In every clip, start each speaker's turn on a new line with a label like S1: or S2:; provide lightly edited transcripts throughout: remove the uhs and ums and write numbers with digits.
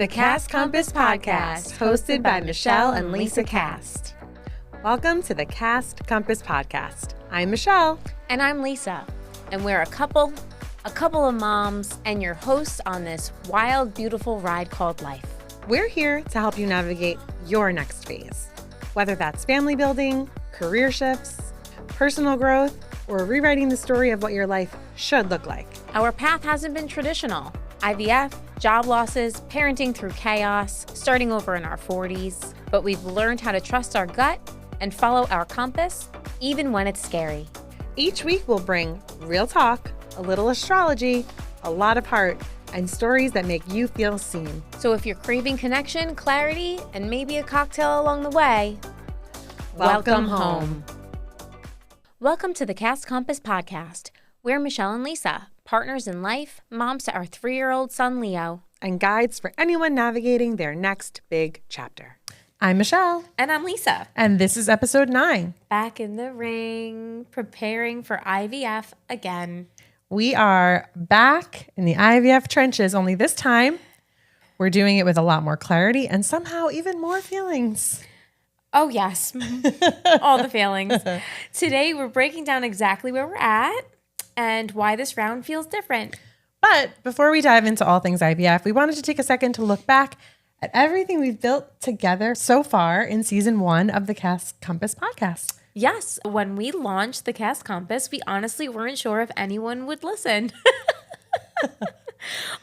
S1: The Cast Compass Podcast, hosted by Michelle and Lisa Cast. Welcome to the Cast Compass Podcast. I'm Michelle.
S2: And I'm Lisa. And we're a couple of moms, and your hosts on this wild, beautiful ride called life.
S1: We're here to help you navigate your next phase, whether that's family building, career shifts, personal growth, or rewriting the story of what your life should look like.
S2: Our path hasn't been traditional. IVF, job losses, parenting through chaos, starting over in our 40s. But we've learned how to trust our gut and follow our compass, even when it's scary.
S1: Each week we'll bring real talk, a little astrology, a lot of heart, and stories that make you feel seen.
S2: So if you're craving connection, clarity, and maybe a cocktail along the way,
S1: welcome home.
S2: Welcome to the Cast Compass Podcast. We're Michelle and Lisa, partners in life, moms to our 3-year-old son, Leo.
S1: And guides for anyone navigating their next big chapter. I'm Michelle.
S2: And I'm Lisa.
S1: And this is episode 9.
S2: Back in the ring, preparing for IVF again.
S1: We are back in the IVF trenches, only this time we're doing it with a lot more clarity and somehow even more feelings.
S2: Oh, yes. All the feelings. Today, we're breaking down exactly where we're at and why this round feels different.
S1: But before we dive into all things IVF, we wanted to take a second to look back at everything we've built together so far in season 1 of the Cast Compass podcast.
S2: Yes. When we launched the Cast Compass, we honestly weren't sure if anyone would listen.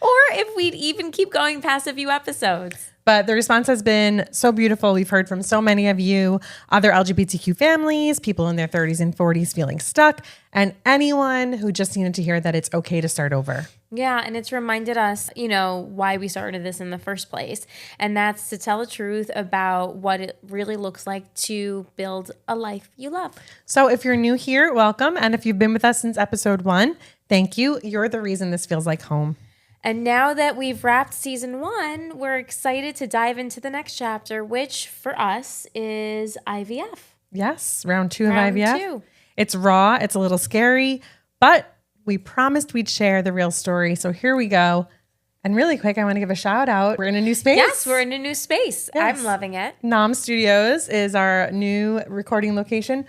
S2: Or if we'd even keep going past a few episodes.
S1: But the response has been so beautiful. We've heard from so many of you, other LGBTQ families, people in their 30s and 40s feeling stuck, and anyone who just needed to hear that it's okay to start over.
S2: Yeah, and it's reminded us, why we started this in the first place. And that's to tell the truth about what it really looks like to build a life you love.
S1: So if you're new here, welcome. And if you've been with us since episode 1, thank you. You're the reason this feels like home.
S2: And now that we've wrapped season 1, we're excited to dive into the next chapter, which for us is IVF.
S1: Yes, round 2 of
S2: Round
S1: IVF.
S2: 2.
S1: It's raw, it's a little scary, but we promised we'd share the real story. So here we go. And really quick, I want to give a shout out. We're in a new space.
S2: Yes, we're in a new space.
S1: Yes.
S2: I'm loving it.
S1: Nom Studios is our new recording location.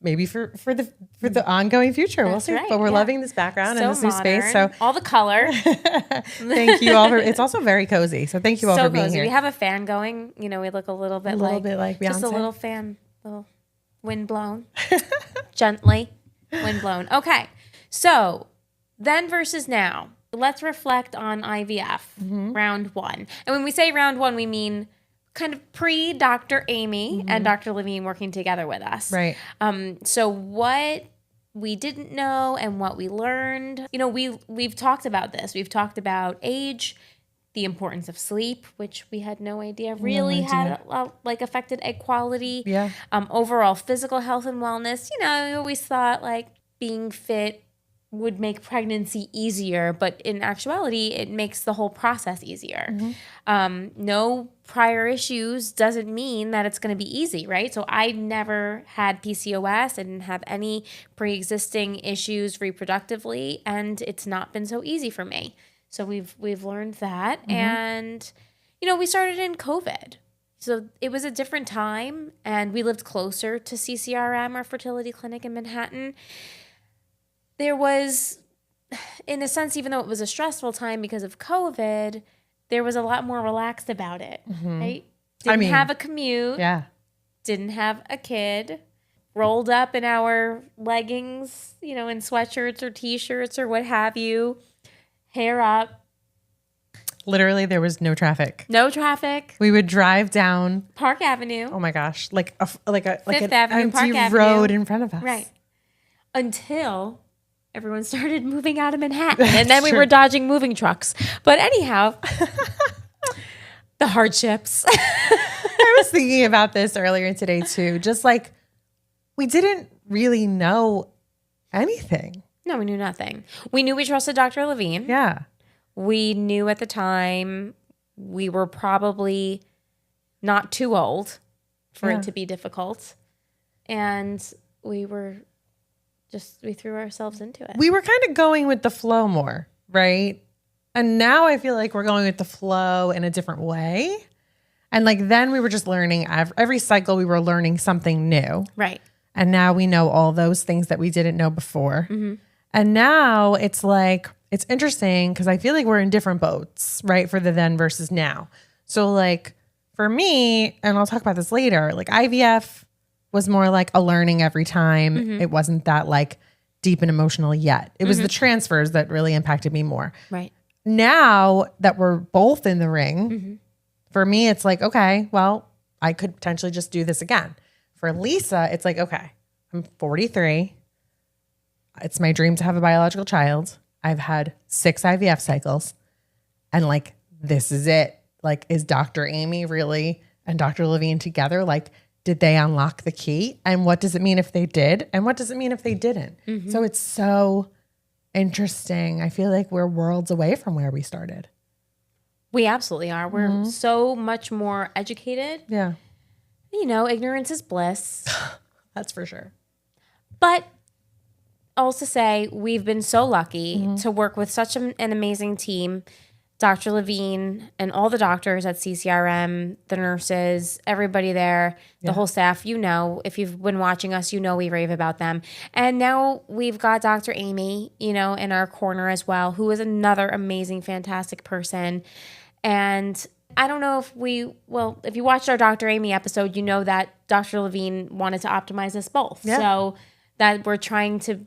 S1: Maybe for the ongoing future. We'll see.
S2: Right,
S1: But we're
S2: yeah.
S1: loving this background and
S2: So
S1: this new
S2: modern.
S1: space. So
S2: all the color.
S1: thank you all for it's also very cozy. So thank you all
S2: So
S1: for being
S2: cozy.
S1: here.
S2: We have a fan going. We look a little bit like
S1: Beyonce.
S2: just a little fan, little wind blown. Gently wind blown. Okay. So then versus now. Let's reflect on IVF, round 1. And when we say round 1, we mean kind of pre-Dr. Amy and Dr. Levine working together with us.
S1: Right.
S2: So what we didn't know and what we learned, we've talked about this. We've talked about age, the importance of sleep, which we had no idea really had affected egg quality.
S1: Yeah.
S2: Overall physical health and wellness. We always thought being fit would make pregnancy easier, but in actuality, it makes the whole process easier. No prior issues doesn't mean that it's going to be easy, right? So I never had PCOS. I didn't have any pre-existing issues reproductively, and it's not been so easy for me. So we've learned that, and we started in COVID. So it was a different time, and we lived closer to CCRM, our fertility clinic in Manhattan. There was, in a sense, even though it was a stressful time because of COVID, there was a lot more relaxed about it, right? Didn't have a commute.
S1: Yeah.
S2: Didn't have a kid. Rolled up in our leggings, in sweatshirts or T-shirts or what have you. Hair up.
S1: Literally, there was no traffic.
S2: No traffic.
S1: We would drive down
S2: Park Avenue.
S1: Oh my gosh, like an
S2: Avenue, Park
S1: empty
S2: Avenue.
S1: road in front of us.
S2: Right. Until everyone started moving out of Manhattan. And then we
S1: True.
S2: were dodging moving trucks. But anyhow, the hardships.
S1: I was thinking about this earlier today too. Just we didn't really know anything.
S2: No, we knew nothing. We knew we trusted Dr. Levine.
S1: Yeah.
S2: We knew at the time we were probably not too old for it to be difficult. And we threw ourselves into it.
S1: We were kind of going with the flow more, right? And now I feel like we're going with the flow in a different way. And like then we were just learning every cycle we were learning something new.
S2: Right.
S1: And now we know all those things that we didn't know before. And now it's like, it's interesting because I feel like we're in different boats, right? For the then versus now. So like for me, and I'll talk about this later, like IVF was more like a learning every time. It wasn't that like deep and emotional yet. It was the transfers that really impacted me more.
S2: Right.
S1: Now that we're both in the ring, for me, it's like, okay, well, I could potentially just do this again. For Lisa, it's like, okay, I'm 43. It's my dream to have a biological child. I've had 6 IVF cycles. And like, this is it. Like, is Dr. Amy really and Dr. Levine together? Like, did they unlock the key? And what does it mean if they did? And what does it mean if they didn't? So it's so interesting. I feel like we're worlds away from where we started.
S2: We absolutely are. We're so much more educated.
S1: Yeah.
S2: You know, ignorance is bliss.
S1: That's for sure.
S2: But also say we've been so lucky to work with such an amazing team. Dr. Levine and all the doctors at CCRM, the nurses, everybody there, the whole staff, you know, if you've been watching us, you know we rave about them. And now we've got Dr. Amy, you know, in our corner as well, who is another amazing, fantastic person. And I don't know if if you watched our Dr. Amy episode, you know that Dr. Levine wanted to optimize us both.
S1: Yeah.
S2: So that we're trying to,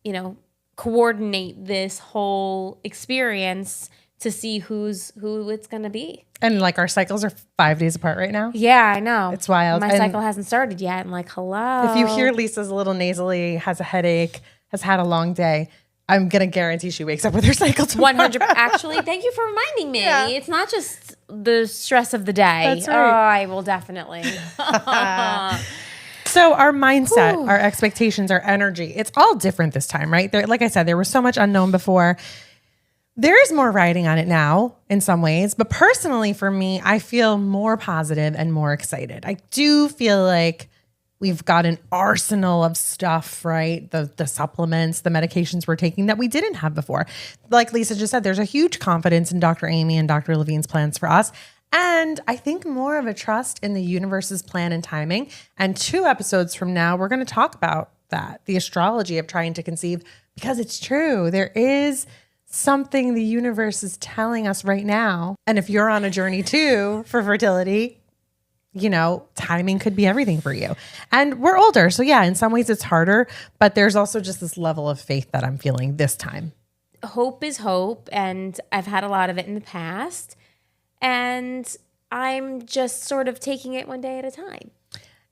S2: you know, coordinate this whole experience to see who it's going to be.
S1: And like our cycles are 5 days apart right now.
S2: Yeah, I know.
S1: It's wild.
S2: My
S1: And
S2: cycle hasn't started yet. I'm like, hello.
S1: if you hear Lisa's a little nasally, has a headache, has had a long day, I'm going to guarantee she wakes up with her cycle tomorrow.
S2: 100. Actually, thank you for reminding me.
S1: Yeah.
S2: It's not just the stress of the day.
S1: That's right.
S2: Oh, I will definitely.
S1: So our mindset, our expectations, our energy, it's all different this time, right? Like I said, there was so much unknown before. There is more riding on it now in some ways, but personally for me, I feel more positive and more excited. I do feel like we've got an arsenal of stuff, right? The supplements, the medications we're taking that we didn't have before. Like Lisa just said, there's a huge confidence in Dr. Amy and Dr. Levine's plans for us. And I think more of a trust in the universe's plan and timing. And 2 episodes from now, we're going to talk about that, the astrology of trying to conceive, because it's true. There is something the universe is telling us right now. And if you're on a journey too for fertility, you know, timing could be everything for you. And we're older. So yeah, in some ways it's harder, but there's also just this level of faith that I'm feeling this time.
S2: Hope is hope. And I've had a lot of it in the past. And I'm just sort of taking it one day at a time.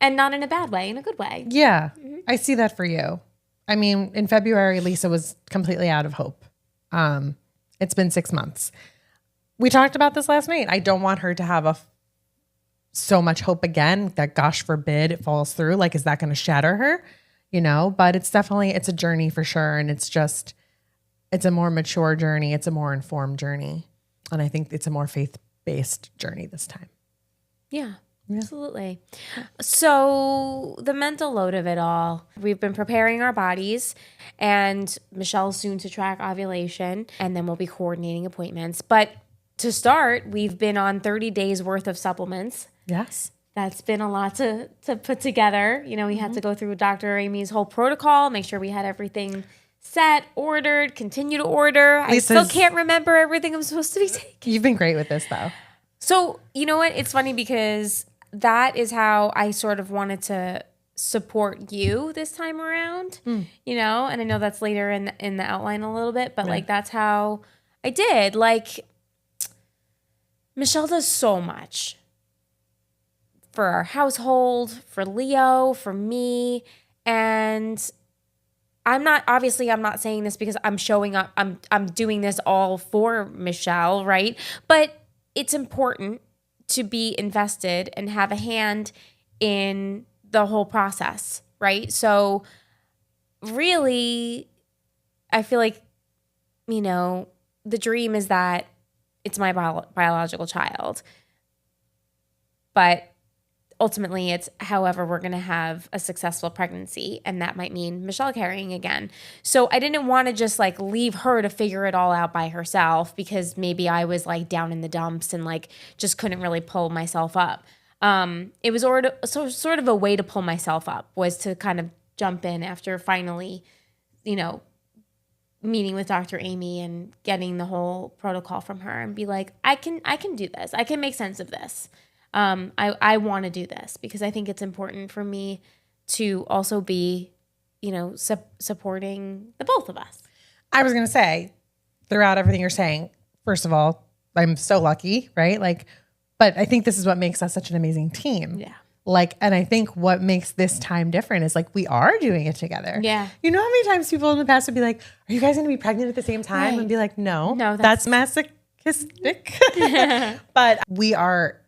S2: And not in a bad way, in a good way.
S1: Yeah, I see that for you. I mean, in February, Lisa was completely out of hope. It's been 6 months. We talked about this last night. I don't want her to have so much hope again that, gosh forbid, it falls through. Like, is that going to shatter her? You know, but it's a journey for sure. And it's a more mature journey. It's a more informed journey. And I think it's a more faith-based journey this time.
S2: Yeah. Absolutely. So the mental load of it all, we've been preparing our bodies, and Michelle's soon to track ovulation, and then we'll be coordinating appointments. But to start, we've been on 30 days worth of supplements.
S1: Yes.
S2: That's been a lot to put together. You know, we had to go through Dr. Amy's whole protocol, make sure we had everything set, ordered, continue to order. I still can't remember everything I'm supposed to be taking.
S1: You've been great with this though.
S2: So, you know what? It's funny because that is how I sort of wanted to support you this time around, you know? And I know that's later in the outline a little bit, but like that's how I did. Like, Michelle does so much for our household, for Leo, for me. And I'm not saying this because I'm showing up, I'm doing this all for Michelle, right? But it's important to be invested and have a hand in the whole process, right? So really, I feel like, you know, the dream is that it's my biological child. But ultimately it's however we're going to have a successful pregnancy, and that might mean Michelle carrying again. So I didn't want to just like leave her to figure it all out by herself, because maybe I was like down in the dumps and like just couldn't really pull myself up. It was sort of a way to pull myself up, was to kind of jump in after finally, meeting with Dr. Amy and getting the whole protocol from her and be like, I can do this. I can make sense of this. I want to do this because I think it's important for me to also be, supporting the both of us.
S1: I was going to say, throughout everything you're saying, first of all, I'm so lucky, right? Like, but I think this is what makes us such an amazing team.
S2: Yeah.
S1: Like, and I think what makes this time different is like, we are doing it together.
S2: Yeah.
S1: You know how many times people in the past would be like, are you guys going to be pregnant at the same time?
S2: Right.
S1: And be like, no,
S2: that's
S1: masochistic. But we are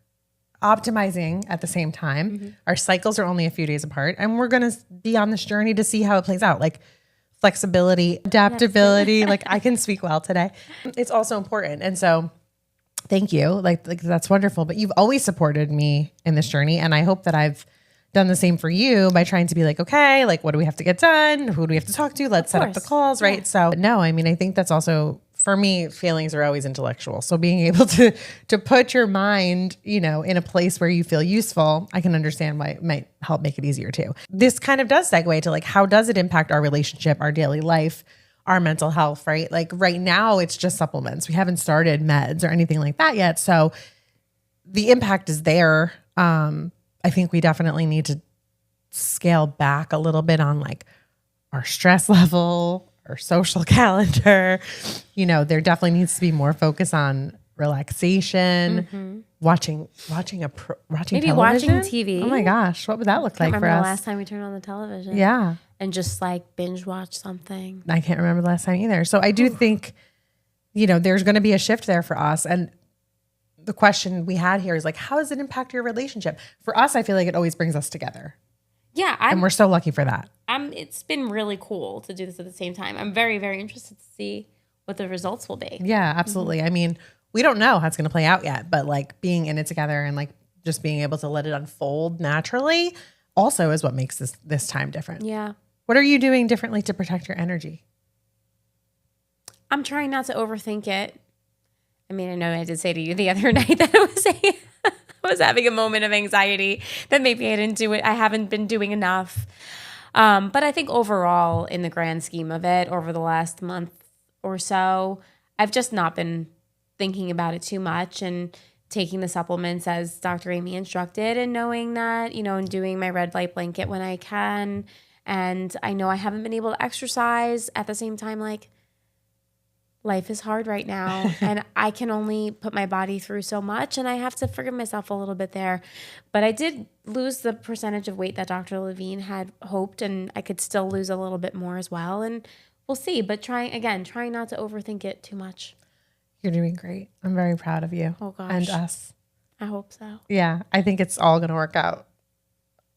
S1: optimizing at the same time. Mm-hmm. Our cycles are only a few days apart, and we're going to be on this journey to see how it plays out. Like flexibility, adaptability, like I can speak well today. It's also important. And so thank you. Like that's wonderful. But you've always supported me in this journey. And I hope that I've done the same for you by trying to be like, okay, like what do we have to get done? Who do we have to talk to? Let's set up the calls, right? Yeah. So no, I mean, I think that's also, for me, feelings are always intellectual. So being able to put your mind, in a place where you feel useful, I can understand why it might help make it easier too. This kind of does segue to like, how does it impact our relationship, our daily life, our mental health, right? Like right now it's just supplements. We haven't started meds or anything like that yet. So the impact is there. I think we definitely need to scale back a little bit on like our stress level, our social calendar. There definitely needs to be more focus on relaxation, watching maybe television?
S2: Watching TV.
S1: Oh my gosh, what would that look like for us?
S2: The last time we turned on the television.
S1: Yeah.
S2: And just like binge watch something.
S1: I can't remember the last time either. So I do think, there's going to be a shift there for us. And the question we had here is like, how does it impact your relationship? For us, I feel like it always brings us together.
S2: Yeah.
S1: And we're so lucky for that.
S2: It's been really cool to do this at the same time. I'm very, very interested to see what the results will be.
S1: Yeah, absolutely. I mean, we don't know how it's going to play out yet, but like being in it together and like just being able to let it unfold naturally also is what makes this time different.
S2: Yeah.
S1: What are you doing differently to protect your energy?
S2: I'm trying not to overthink it. I mean, I know I did say to you the other night that I was having a moment of anxiety that maybe I didn't do it. I haven't been doing enough. But I think overall, in the grand scheme of it, over the last month or so, I've just not been thinking about it too much and taking the supplements as Dr. Amy instructed, and knowing that, and doing my red light blanket when I can. And I know I haven't been able to exercise at the same time. Like, life is hard right now and I can only put my body through so much, and I have to forgive myself a little bit there. But I did lose the percentage of weight that Dr. Levine had hoped, and I could still lose a little bit more as well. And we'll see, but trying not to overthink it too much.
S1: You're doing great. I'm very proud of you.
S2: Oh gosh.
S1: And us.
S2: I hope so.
S1: Yeah, I think it's all going to work out.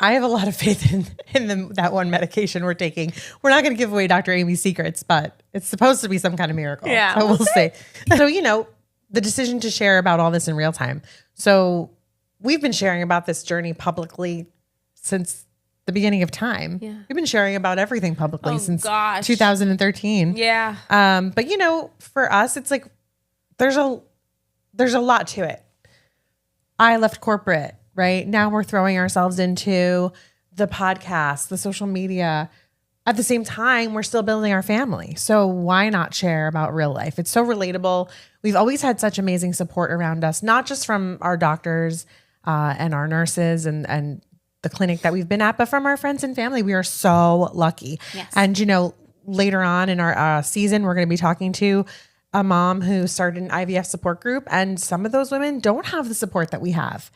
S1: I have a lot of faith in that one medication we're taking. We're not going to give away Dr. Amy's secrets, but it's supposed to be some kind of miracle.
S2: Yeah.
S1: So we'll see. So, the decision to share about all this in real time. So we've been sharing about this journey publicly since the beginning of time.
S2: Yeah.
S1: We've been sharing about everything publicly since
S2: 2013.
S1: Yeah. But for us, it's like, there's a lot to it. I left corporate. Right now we're throwing ourselves into the podcast, the social media. At the same time, we're still building our family. So why not share about real life? It's so relatable. We've always had such amazing support around us, not just from our doctors and our nurses and the clinic that we've been at, but from our friends and family. We are so lucky.
S2: Yes.
S1: And, later on in our season, we're going to be talking to a mom who started an IVF support group. And some of those women don't have the support that we have.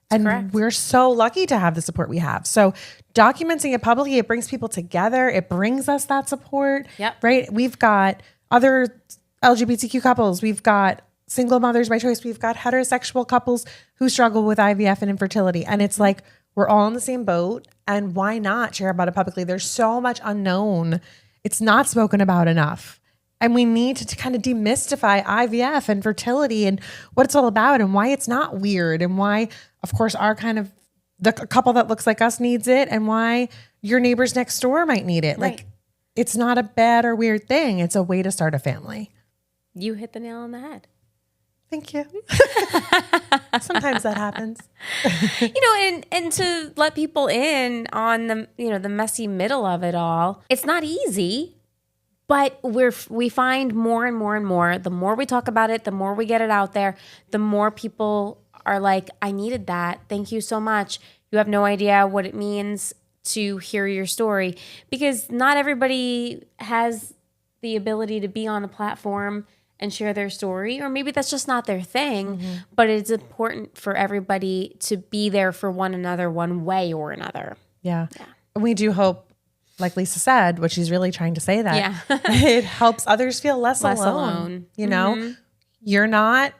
S1: And
S2: correct.
S1: We're so lucky to have the support we have. So documenting it publicly, it brings people together. It brings us that support,
S2: Yep.
S1: right? We've got other LGBTQ couples. We've got single mothers by choice. We've got heterosexual couples who struggle with IVF and infertility. And it's like, we're all in the same boat. And why not share about it publicly? There's so much unknown. It's not spoken about enough. And we need to kind of demystify IVF and fertility and what it's all about and why it's not weird and why, of course, our kind of the couple that looks like us needs it and why your neighbors next door might need it.
S2: Right.
S1: Like, it's not a bad or weird thing. It's a way to start a family.
S2: You hit the nail on the head.
S1: Thank you. Sometimes that happens.
S2: And to let people in on the messy middle of it all, it's not easy, but we find more and more and more, the more we talk about it, the more we get it out there, the more people are like, I needed that. Thank you so much. You have no idea what it means to hear your story, because not everybody has the ability to be on a platform and share their story, or maybe that's just not their thing, but it's important for everybody to be there for one another one way or another.
S1: Yeah. We do hope, like Lisa said, what she's really trying to say, that it helps others feel less alone. You know, you're not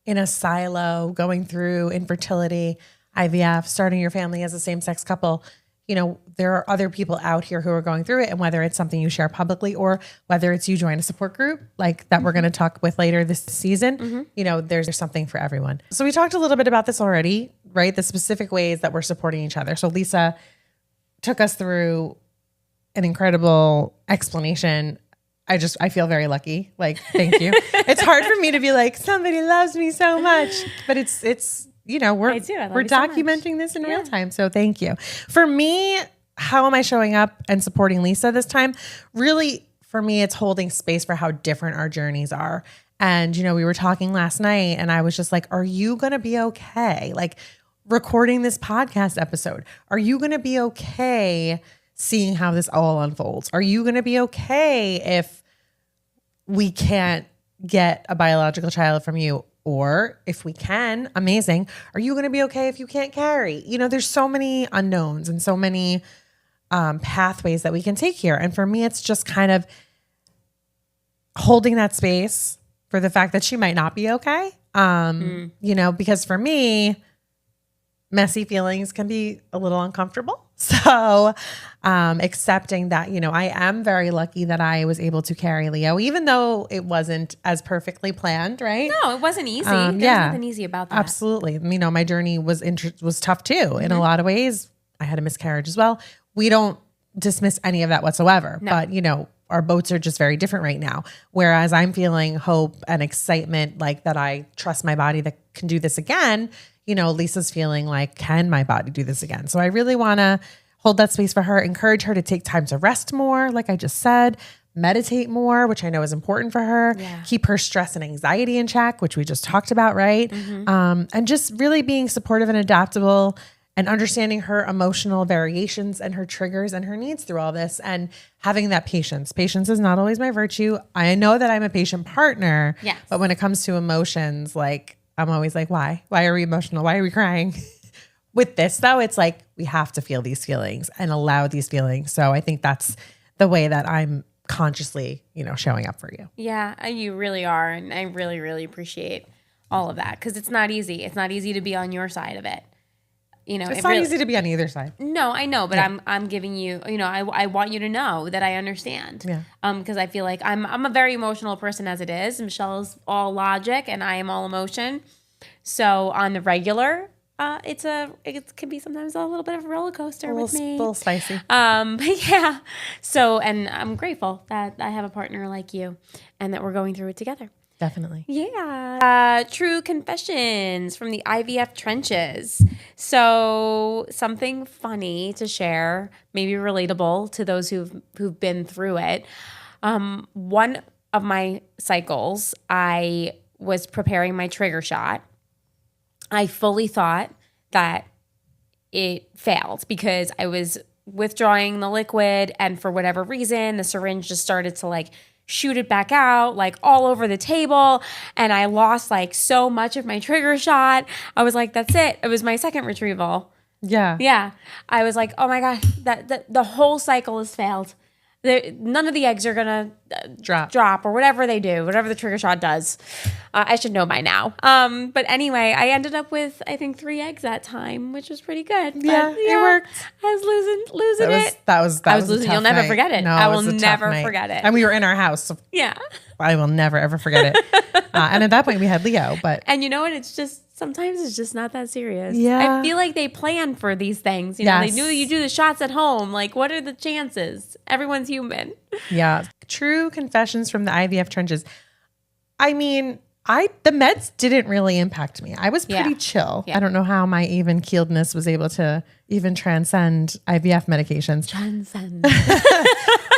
S1: in a silo going through infertility, IVF, starting your family as a same-sex couple. You know, there are other people out here who are going through it, and whether it's something you share publicly or whether it's you join a support group like that we're going to talk with later this season, you know, there's something for everyone. So we talked a little bit about this already, right? The specific ways that we're supporting each other. So Lisa took us through an incredible explanation. I feel very lucky. Like, thank you. It's hard for me to be like, somebody loves me so much, but it's, you know, we're documenting this in real time. So thank you. For me, how am I showing up and supporting Lisa this time? Really, for me, it's holding space for how different our journeys are. And, you know, we were talking last night and I was just like, are you going to be okay? Like, recording this podcast episode, are you going to be okay seeing how this all unfolds? Are you going to be okay if we can't get a biological child from you? Or if we can, amazing. Are you going to be okay if you can't carry? You know, there's so many unknowns and so many pathways that we can take here. And for me, it's just kind of holding that space for the fact that she might not be okay. You know, because for me, messy feelings can be a little uncomfortable. So accepting that, you know, I am very lucky that I was able to carry Leo, even though it wasn't as perfectly planned, right?
S2: No, it wasn't easy. There's nothing easy about that.
S1: Absolutely. You know, my journey was tough too. In a lot of ways, I had a miscarriage as well. We don't dismiss any of that whatsoever, but you know, our boats are just very different right now. Whereas I'm feeling hope and excitement, like that I trust my body that can do this again. You know, Lisa's feeling like, can my body do this again? So I really want to hold that space for her, encourage her to take time to rest more, like I just said, meditate more, which I know is important for her, keep her stress and anxiety in check, which we just talked about, right? And just really being supportive and adaptable and understanding her emotional variations and her triggers and her needs through all this, and having that patience. Patience is not always my virtue. I know that I'm a patient partner, but when it comes to emotions, like, I'm always like, why? Why are we emotional? Why are we crying? With this, though, it's like we have to feel these feelings and allow these feelings. So I think that's the way that I'm consciously, you know, showing up for you.
S2: Yeah, you really are. And I really, really appreciate all of that, because it's not easy. It's not easy to be on your side of it. You know,
S1: it's not easy to be on either side.
S2: No, I know, but I'm giving you, you know, I want you to know that I understand. Because I feel like I'm a very emotional person as it is. Michelle's all logic and I am all emotion. So on the regular, it can be sometimes a little bit of a roller coaster with me. A little spicy. But yeah. So, and I'm grateful that I have a partner like you and that we're going through it together.
S1: Definitely.
S2: Yeah. True confessions from the IVF trenches. So something funny to share, maybe relatable to those who've been through it. One of my cycles, I was preparing my trigger shot. I fully thought that it failed because I was withdrawing the liquid, and for whatever reason, the syringe just started to like shoot it back out like all over the table, and I lost like so much of my trigger shot. I was like, that's it. It was my second retrieval. Yeah. I was like, oh my God, that the whole cycle has failed. None of the eggs are gonna drop or whatever they do, whatever the trigger shot does. I should know by now. But anyway, I ended up with, I think, 3 eggs that time, which was pretty good. But,
S1: yeah, it worked.
S2: I was losing it.
S1: That was losing.
S2: You'll never forget it.
S1: No,
S2: I will never forget it.
S1: And we were in our house. So I will never ever forget it. And at that point, we had Leo. But
S2: and you know what? It's just sometimes it's just not that serious.
S1: Yeah.
S2: I feel like they plan for these things. You know,
S1: Yes.
S2: they knew you do the shots at home. Like, what are the chances? Everyone's human.
S1: Yeah. True confessions from the IVF trenches. I mean, the meds didn't really impact me. I was pretty chill. Yeah. I don't know how my even keeledness was able to even transcend IVF medications.
S2: Transcend.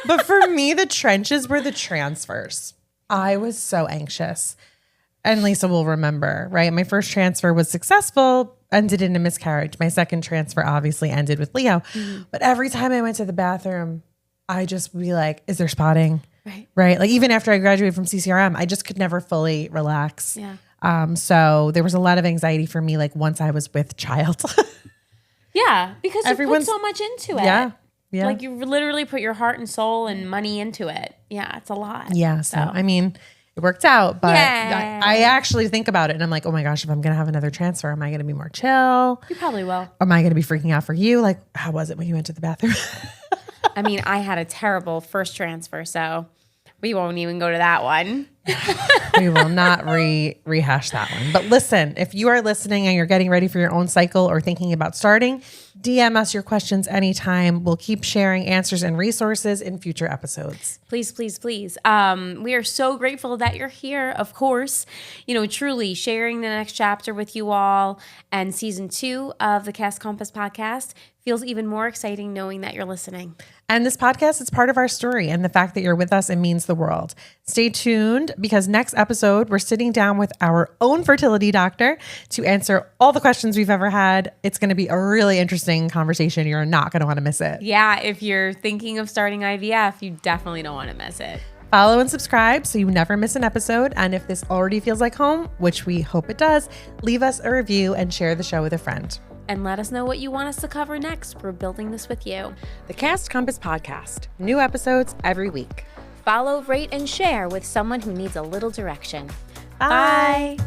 S1: But for me, the trenches were the transfers. I was so anxious. And Lisa will remember, right? My first transfer was successful, ended in a miscarriage. My second transfer obviously ended with Leo. Mm-hmm. But every time I went to the bathroom, I just would be like, is there spotting? Right. Like even after I graduated from CCRM, I just could never fully relax.
S2: Yeah.
S1: So there was a lot of anxiety for me, like once I was with child.
S2: Yeah. Because you put so much into it.
S1: Yeah. Yeah.
S2: Like you literally put your heart and soul and money into it. Yeah. It's a lot.
S1: Yeah. So I mean, it worked out, but I actually think about it and I'm like, oh my gosh, if I'm going to have another transfer, am I going to be more chill?
S2: You probably will.
S1: Am I going to be freaking out for you? Like, how was it when you went to the bathroom?
S2: I mean, I had a terrible first transfer, so we won't even go to that one.
S1: We will not rehash that one. But listen, if you are listening and you're getting ready for your own cycle or thinking about starting, DM us your questions anytime. We'll keep sharing answers and resources in future episodes.
S2: Please, please, please. We are so grateful that you're here, of course. You know, truly sharing the next chapter with you all. And season 2 of the Cast Compass podcast feels even more exciting knowing that you're listening.
S1: And this podcast is part of our story. And the fact that you're with us, it means the world. Stay tuned because next episode, we're sitting down with our own fertility doctor to answer all the questions we've ever had. It's going to be a really interesting conversation. You're not going to want to miss it.
S2: Yeah, if you're thinking of starting IVF, you definitely don't want to miss it.
S1: Follow and subscribe so you never miss an episode. And if this already feels like home, which we hope it does, leave us a review and share the show with a friend.
S2: And let us know what you want us to cover next. We're building this with you.
S1: The Cast Compass Podcast. New episodes every week.
S2: Follow, rate, and share with someone who needs a little direction.
S1: Bye.